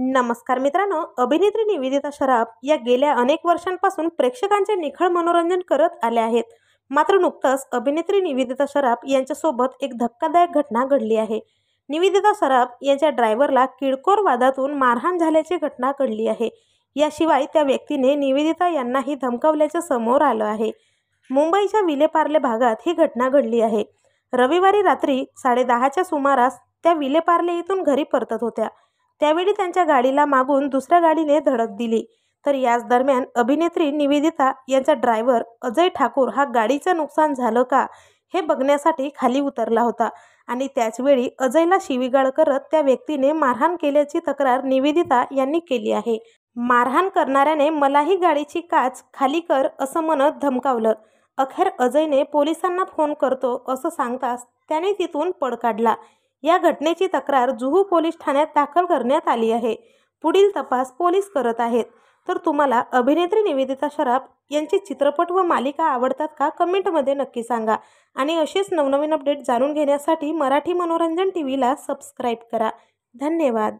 नमस्कार मित्रांनो, अभिनेत्री निवेदिता शराफ या गेल्या अनेक वर्षांपासून प्रेक्षकांचे निखळ मनोरंजन करत आल्या आहेत. मात्र नुकतंच अभिनेत्री निवेदिता शराफ यांच्यासोबत एक धक्कादायक घटना घडली आहे. निवेदिता शराफ यांच्या ड्रायव्हरला किरकोळ वादातून मारहाण झाल्याची घटना घडली आहे. याशिवाय त्या व्यक्तीने निवेदिता यांनाही धमकावल्याचे समोर आलं आहे. मुंबईच्या विलेपार्ले भागात ही घटना घडली आहे. रविवारी रात्री 10:30च्या सुमारास त्या विलेपार्ले येथून घरी परतत होत्या. त्यावेळी त्यांच्या गाडीला मागून दुसऱ्या गाडीने धडक दिली. तर याच दरम्यान अभिनेत्री निवेदिता यांचा ड्रायव्हर अजय ठाकूर हा गाडीचं नुकसान झालं का हे बघण्यासाठी खाली उतरला होता आणि त्याचवेळी अजयला शिवीगाळ करत त्या व्यक्तीने मारहाण केल्याची तक्रार निवेदिता यांनी केली आहे. मारहाण करणाऱ्याने मलाही गाडीची काच खाली कर असं म्हणत धमकावलं. अखेर अजयने पोलिसांना फोन करतो असं सांगताच त्याने तिथून पळ काढला. या घटनेची तक्रार जुहू पोलीस ठाण्यात दाखल करण्यात आली आहे. पुढील तपास पोलीस करत आहेत. तर तुम्हाला अभिनेत्री निवेदिता शराफ यांचे चित्रपट व मालिका आवडतात का? कमेंटमध्ये नक्की सांगा. आणि असेच नवनवीन अपडेट जाणून घेण्यासाठी मराठी मनोरंजन टीव्हीला सबस्क्राईब करा. धन्यवाद.